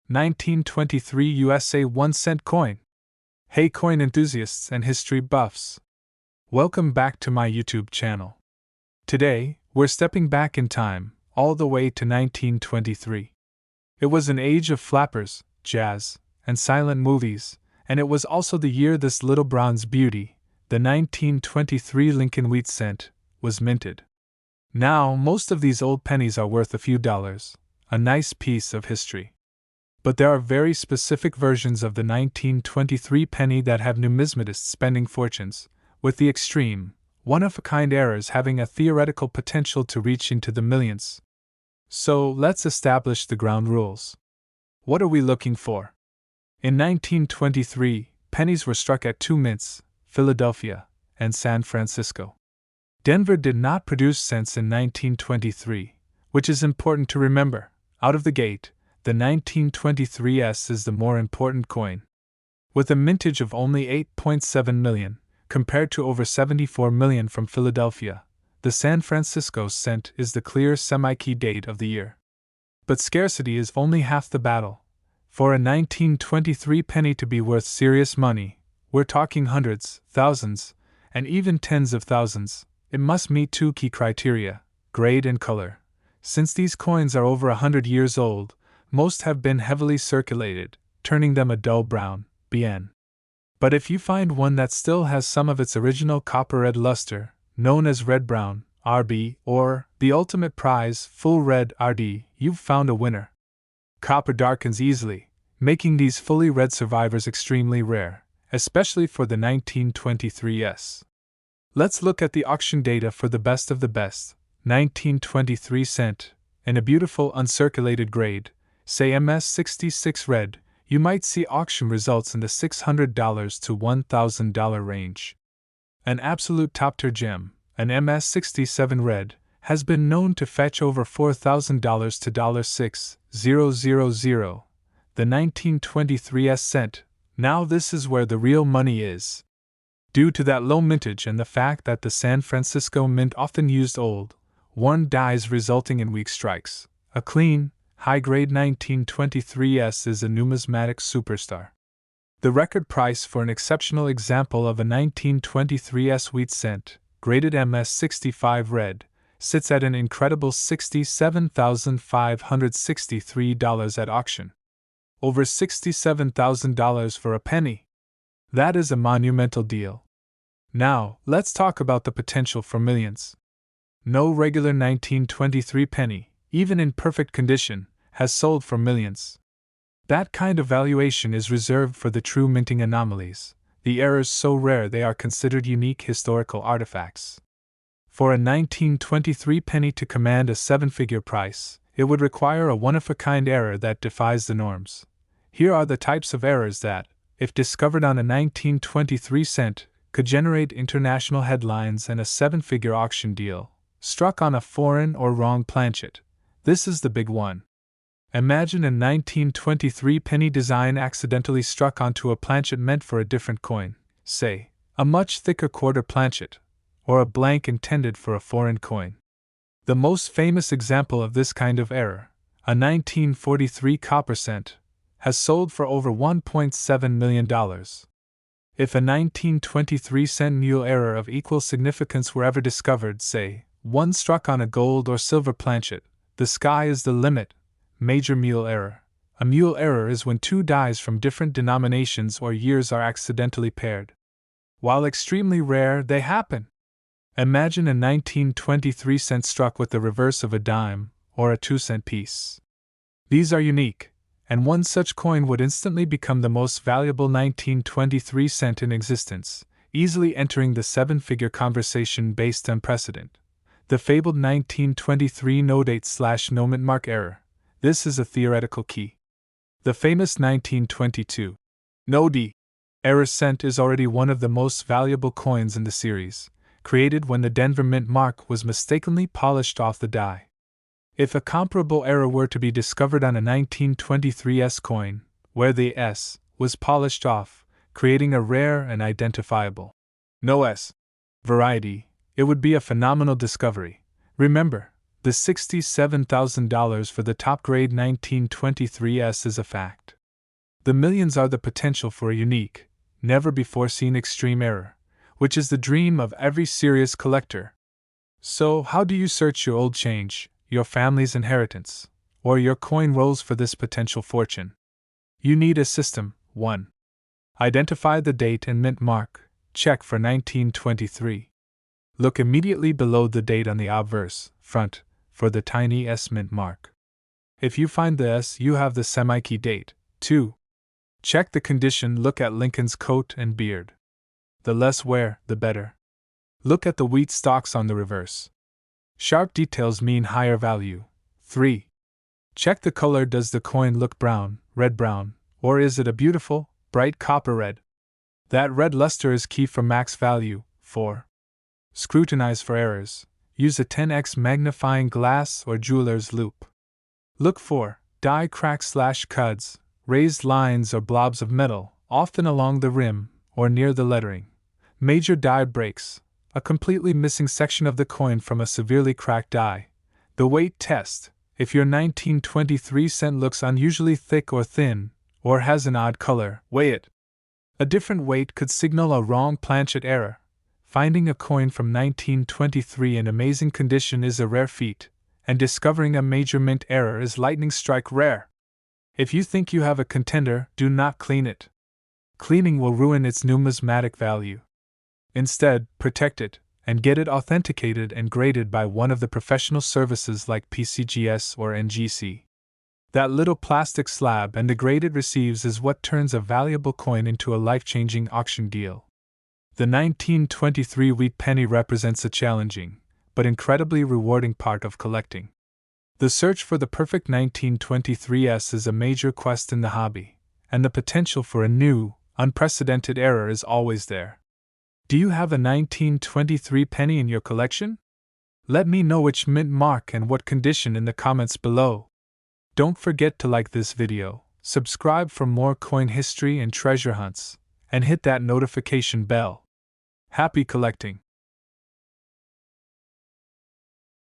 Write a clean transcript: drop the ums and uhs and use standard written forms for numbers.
1923 USA 1-cent coin. Hey coin enthusiasts and history buffs. Welcome back to my YouTube channel. Today, we're stepping back in time, all the way to 1923. It was an age of flappers, jazz, and silent movies, and it was also the year this little bronze beauty, the 1923 Lincoln wheat cent, was minted. Now, most of these old pennies are worth a few dollars, a nice piece of history. But there are very specific versions of the 1923 penny that have numismatists spending fortunes, with the extreme, one-of-a-kind errors having a theoretical potential to reach into the millions. So, let's establish the ground rules. What are we looking for? In 1923, pennies were struck at two mints, Philadelphia and San Francisco. Denver did not produce cents in 1923, which is important to remember. Out of the gate, the 1923s is the more important coin. With a mintage of only 8.7 million, compared to over 74 million from Philadelphia, the San Francisco cent is the clear semi-key date of the year. But scarcity is only half the battle. For a 1923 penny to be worth serious money, we're talking hundreds, thousands, and even tens of thousands, it must meet two key criteria: grade and color. Since these coins are over 100 years old, most have been heavily circulated, turning them a dull brown, BN. But if you find one that still has some of its original copper-red luster, known as red-brown, RB, or, the ultimate prize, full red, RD, you've found a winner. Copper darkens easily, making these fully red survivors extremely rare, especially for the 1923s. Let's look at the auction data for the best of the best, 1923 cent, in a beautiful uncirculated grade, say MS66 red. You might see auction results in the $600 to $1,000 range. An absolute top-tier gem, an MS67 red, has been known to fetch over $4,000 to $6,000. The 1923s cent. Now this is where the real money is. Due to that low mintage and the fact that the San Francisco Mint often used old, worn dies resulting in weak strikes, a clean, high-grade 1923s is a numismatic superstar. The record price for an exceptional example of a 1923s wheat cent, graded MS65 red, sits at an incredible $67,563 at auction. Over $67,000 for a penny. That is a monumental deal. Now, let's talk about the potential for millions. No regular 1923 penny, even in perfect condition, has sold for millions. That kind of valuation is reserved for the true minting anomalies, the errors so rare they are considered unique historical artifacts. For a 1923 penny to command a seven-figure price, it would require a one-of-a-kind error that defies the norms. Here are the types of errors that, if discovered on a 1923 cent, could generate international headlines and a seven-figure auction deal, struck on a foreign or wrong planchet. This is the big one. Imagine a 1923 penny design accidentally struck onto a planchet meant for a different coin, say, a much thicker quarter planchet, or a blank intended for a foreign coin. The most famous example of this kind of error, a 1943 copper cent, has sold for over $1.7 million. If a 1923 cent mule error of equal significance were ever discovered, say, one struck on a gold or silver planchet, the sky is the limit. Major mule error. A mule error is when two dies from different denominations or years are accidentally paired. While extremely rare, they happen. Imagine a 1923 cent struck with the reverse of a dime, or a 2-cent piece. These are unique, and one such coin would instantly become the most valuable 1923 cent in existence, easily entering the seven-figure conversation based on precedent. The fabled 1923 no-date/no mint mark error. This is a theoretical key. The famous 1922 no-D error cent is already one of the most valuable coins in the series, created when the Denver Mint mark was mistakenly polished off the die. If a comparable error were to be discovered on a 1923s coin, where the S was polished off, creating a rare and identifiable no S variety, it would be a phenomenal discovery. Remember, The $67,000 for the top-grade 1923s is a fact. The millions are the potential for a unique, never-before-seen extreme error, which is the dream of every serious collector. So, how do you search your old change, your family's inheritance, or your coin rolls for this potential fortune? You need a system. 1. Identify the date and mint mark. Check for 1923. Look immediately below the date on the obverse front for the tiny S mint mark. If you find the S, you have the semi-key date. 2. Check the condition. Look at Lincoln's coat and beard. The less wear, the better. Look at the wheat stalks on the reverse. Sharp details mean higher value. 3. Check the color. Does the coin look brown, red-brown, or is it a beautiful, bright copper red? That red luster is key for max value. 4. Scrutinize for errors. Use a 10x magnifying glass or jeweler's loupe. Look for die cracks/cuds, raised lines or blobs of metal, often along the rim or near the lettering. Major die breaks, a completely missing section of the coin from a severely cracked die. The weight test. If your 1923 cent looks unusually thick or thin, or has an odd color, weigh it. A different weight could signal a wrong planchet error. Finding a coin from 1923 in amazing condition is a rare feat, and discovering a major mint error is lightning strike rare. If you think you have a contender, do not clean it. Cleaning will ruin its numismatic value. Instead, protect it, and get it authenticated and graded by one of the professional services like PCGS or NGC. That little plastic slab and the grade it receives is what turns a valuable coin into a life-changing auction deal. The 1923 wheat penny represents a challenging, but incredibly rewarding part of collecting. The search for the perfect 1923s is a major quest in the hobby, and the potential for a new, unprecedented error is always there. Do you have a 1923 penny in your collection? Let me know which mint mark and what condition in the comments below. Don't forget to like this video, subscribe for more coin history and treasure hunts, and hit that notification bell. Happy collecting!